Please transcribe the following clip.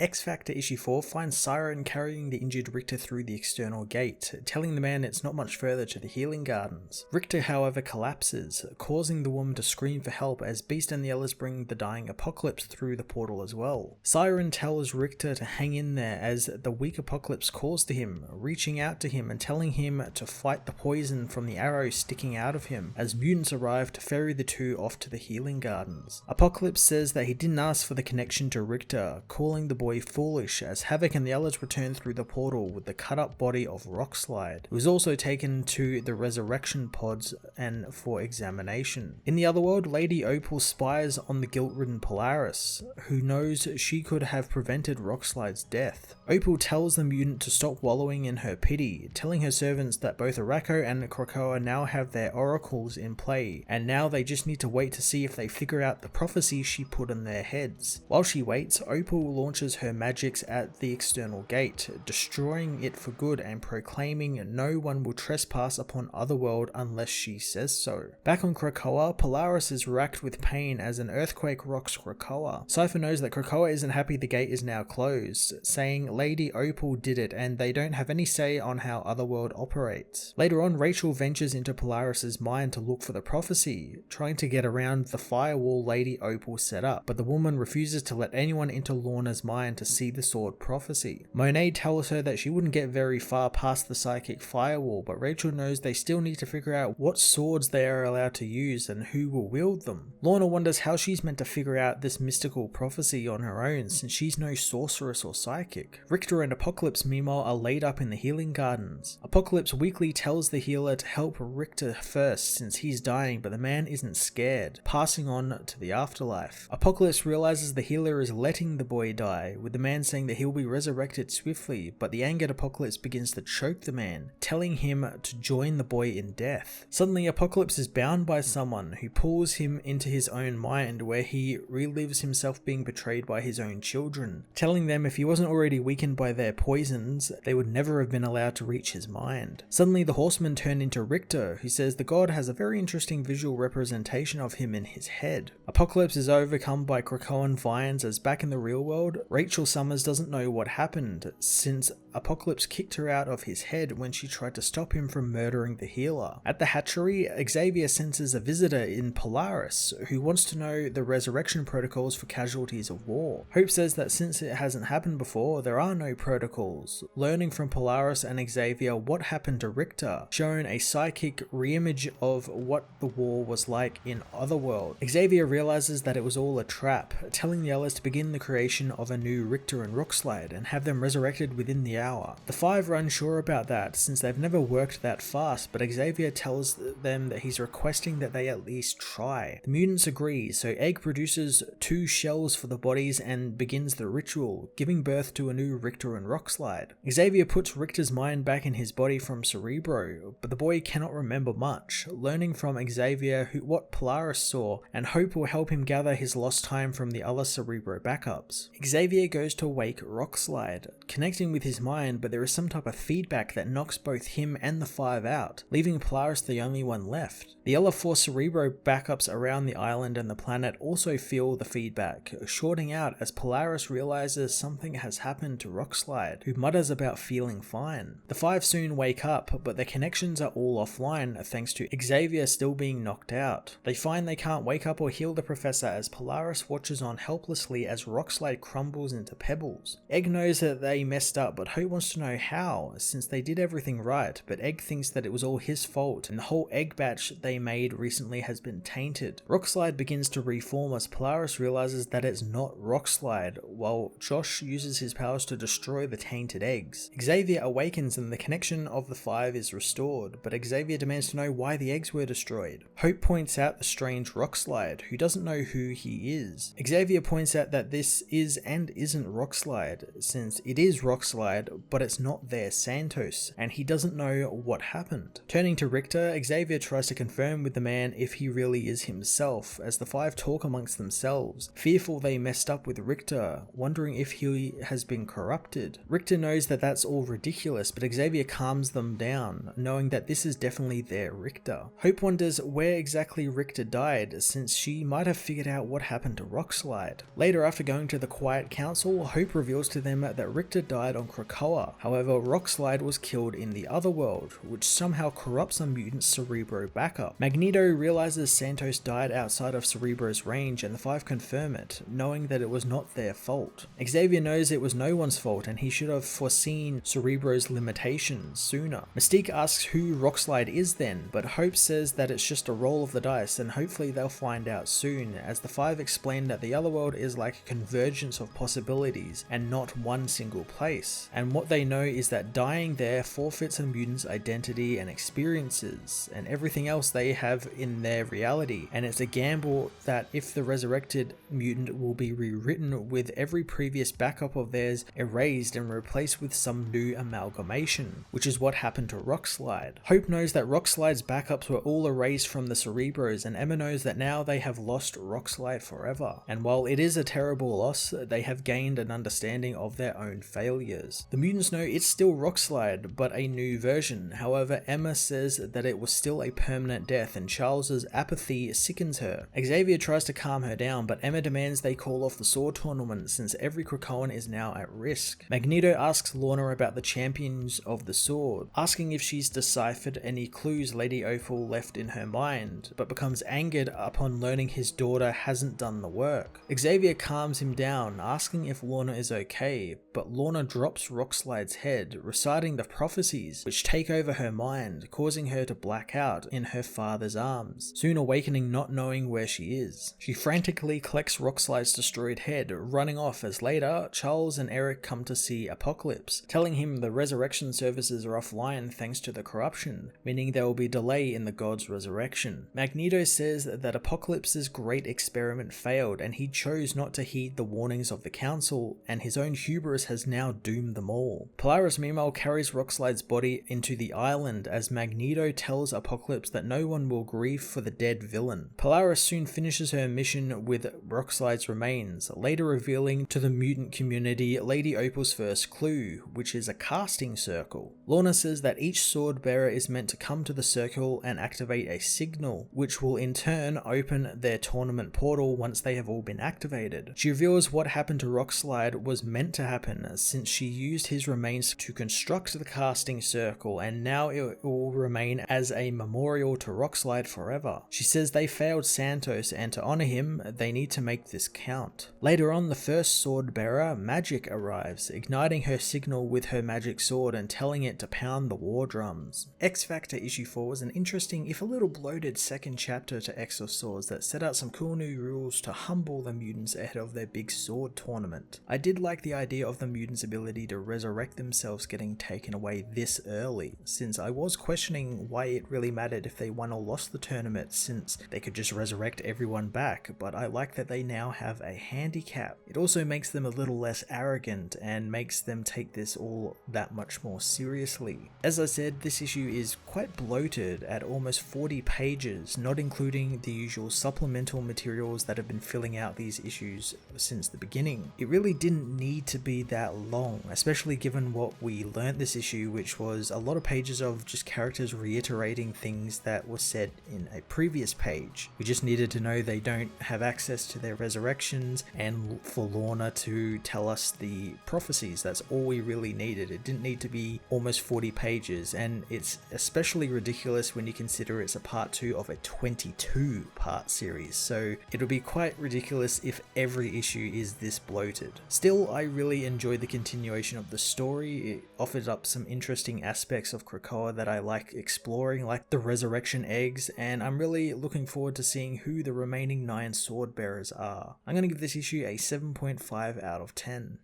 X Factor issue 4 finds Siren carrying the injured Richter through the external gate, telling the man it's not much further to the healing gardens. Richter however collapses, causing the woman to scream for help as Beast and the others bring the dying Apocalypse through the portal as well. Siren tells Richter to hang in there as the weak Apocalypse calls to him, reaching out to him and telling him to fight the poison from the arrow sticking out of him as mutants arrive to ferry the two off to the healing gardens. Apocalypse says that he didn't ask for the connection to Richter, calling the boy foolish as Havoc and the others return through the portal with the cut up body of Rockslide, who was also taken to the resurrection pods and for examination. In the Otherworld, Lady Opal spies on the guilt-ridden Polaris, who knows she could have prevented Rockslide's death. Opal tells the mutant to stop wallowing in her pity, telling her servants that both Araco and Krakoa now have their oracles in play, and now they just need to wait to see if they figure out the prophecy she put in their heads. While she waits, Opal launches her magics at the external gate, destroying it for good and proclaiming no one will trespass upon Otherworld unless she says so. Back on Krakoa, Polaris is racked with pain as an earthquake rocks Krakoa. Cypher knows that Krakoa isn't happy the gate is now closed, saying Lady Opal did it and they don't have any say on how Otherworld operates. Later on, Rachel ventures into Polaris's mind to look for the prophecy, trying to get around the firewall Lady Opal set up, but the woman refuses to let anyone into Lorna's mind to see the sword prophecy. Monet tells her that she wouldn't get very far past the psychic firewall, but Rachel knows they still need to figure out what swords they are allowed to use and who will wield them. Lorna wonders how she's meant to figure out this mystical prophecy on her own since she's no sorceress or psychic. Richter and Apocalypse meanwhile are laid up in the healing gardens. Apocalypse weakly tells the healer to help Richter first since he's dying, but the man isn't scared, passing on to the afterlife. Apocalypse realizes the healer is letting the boy die, with the man saying that he'll be resurrected swiftly, but the angered Apocalypse begins to choke the man, telling him to join the boy in death. Suddenly Apocalypse is bound by someone who pulls him into his own mind where he relives himself being betrayed by his own children, telling them if he wasn't already weakened by their poisons, they would never have been allowed to reach his mind. Suddenly the horsemen turn into Richter, who says the god has a very interesting visual representation of him in his head. Apocalypse is overcome by Krakoan vines as back in the real world, Rachel Summers doesn't know what happened since Apocalypse kicked her out of his head when she tried to stop him from murdering the healer. At the hatchery, Xavier senses a visitor in Polaris who wants to know the resurrection protocols for casualties of war. Hope says that since it hasn't happened before, there are no protocols. Learning from Polaris and Xavier what happened to Richter, showing a psychic reimage of what the war was like in Otherworld. Xavier realizes that it was all a trap, telling the others to begin the creation of a new Richter and Rockslide and have them resurrected within the hour. The five are unsure about that since they've never worked that fast, but Xavier tells them that he's requesting that they at least try. The mutants agree, so Egg produces 2 shells for the bodies and begins the ritual, giving birth to a new Richter and Rockslide. Xavier puts Richter's mind back in his body from Cerebro, but the boy cannot remember much, learning from Xavier what Polaris saw, and Hope will help him gather his lost time from the other Cerebro backups. Xavier goes to wake Rockslide, connecting with his mind, but there is some type of feedback that knocks both him and the five out, leaving Polaris the only one left. The other 4 Cerebro backups around the island and the planet also feel the feedback, shorting out as Polaris realizes something has happened to Rockslide, who mutters about feeling fine. The 5 soon wake up, but their connections are all offline thanks to Xavier still being knocked out. They find they can't wake up or heal the professor as Polaris watches on helplessly as Rockslide crumbles into pebbles. Egg knows that they messed up, but Hope wants to know how, since they did everything right, but Egg thinks that it was all his fault, and the whole egg batch they made recently has been tainted. Rockslide begins to reform as Polaris realizes that it's not Rockslide, while Josh uses his powers to destroy the tainted eggs. Xavier awakens and the connection of the 5 is restored, but Xavier demands to know why the eggs were destroyed. Hope points out the strange Rockslide, who doesn't know who he is. Xavier points out that this is and isn't Rockslide, since it is Rockslide, but it's not their Santos, and he doesn't know what happened. Turning to Richter, Xavier tries to confirm with the man if he really is himself, as the 5 talk amongst themselves, fearful they messed up with Richter, wondering if he has been corrupted. Richter knows that that's all ridiculous, but Xavier calms them down, knowing that this is definitely their Richter. Hope wonders where exactly Richter died, since she might have figured out what happened to Rockslide. Later, after going to the Quiet Council council, Hope reveals to them that Richter died on Krakoa. However, Rockslide was killed in the Otherworld, which somehow corrupts a mutant Cerebro backup. Magneto realizes Santos died outside of Cerebro's range, and the Five confirm it, knowing that it was not their fault. Xavier knows it was no one's fault and he should have foreseen Cerebro's limitations sooner. Mystique asks who Rockslide is then, but Hope says that it's just a roll of the dice and hopefully they'll find out soon, as the Five explain that the Otherworld is like a convergence of possibilities and not one single place. And what they know is that dying there forfeits a mutant's identity and experiences and everything else they have in their reality, and it's a gamble that if the resurrected mutant will be rewritten with every previous backup of theirs erased and replaced with some new amalgamation, which is what happened to Rockslide. Hope knows that Rockslide's backups were all erased from the Cerebros, and Emma knows that now they have lost Rockslide forever, and while it is a terrible loss, they have gained an understanding of their own failures. The mutants know it's still Rockslide, but a new version. However, Emma says that it was still a permanent death and Charles's apathy sickens her. Xavier tries to calm her down, but Emma demands they call off the sword tournament since every Krakoan is now at risk. Magneto asks Lorna about the champions of the sword, asking if she's deciphered any clues Lady Opal left in her mind, but becomes angered upon learning his daughter hasn't done the work. Xavier calms him down, asking if Lorna is okay, but Lorna drops Rockslide's head, reciting the prophecies which take over her mind, causing her to black out in her father's arms, soon awakening not knowing where she is. She frantically collects Rockslide's destroyed head, running off as later Charles and Eric come to see Apocalypse, telling him the resurrection services are offline thanks to the corruption, meaning there will be delay in the god's resurrection. Magneto says that Apocalypse's great experiment failed and he chose not to heed the warnings of the council, and his own hubris has now doomed them all. Polaris meanwhile carries Rockslide's body into the island as Magneto tells Apocalypse that no one will grieve for the dead villain. Polaris soon finishes her mission with Rockslide's remains, later revealing to the mutant community Lady Opal's first clue, which is a casting circle. Lorna says that each sword bearer is meant to come to the circle and activate a signal, which will in turn open their tournament portal once they have all been activated. She reveals what happened to Rockslide was meant to happen, since she used his remains to construct the casting circle, and now it will remain as a memorial to Rockslide forever. She says they failed Santos, and to honor him, they need to make this count. Later on, the first sword bearer, Magic, arrives, igniting her signal with her magic sword and telling it to pound the war drums. X-Factor issue 4 was an interesting, if a little bloated, second chapter to X of Swords that set out some cool new rules to humble the mutants ahead of their big sword tournament. I did like the idea of the mutants' ability to resurrect themselves getting taken away this early, since I was questioning why it really mattered if they won or lost the tournament, since they could just resurrect everyone back, but I like that they now have a handicap. It also makes them a little less arrogant and makes them take this all that much more seriously. As I said, this issue is quite bloated at almost 40 pages, not including the usual supplemental materials that have been filling out these issues since the beginning. It really didn't need to be that long, especially given what we learnt this issue, which was a lot of pages of just characters reiterating things that were said in a previous page. We just needed to know they don't have access to their resurrections and for Lorna to tell us the prophecies. That's all we really needed. It didn't need to be almost 40 pages, and it's especially ridiculous when you consider it's a part 2 of a 22 part series, so it'll be quite ridiculous if every issue is this bloated. Still, I really enjoyed the continuation of the story. It offered up some interesting aspects of Krakoa that I like exploring, like the resurrection eggs, and I'm really looking forward to seeing who the remaining 9 sword bearers are. I'm going to give this issue a 7.5 out of 10.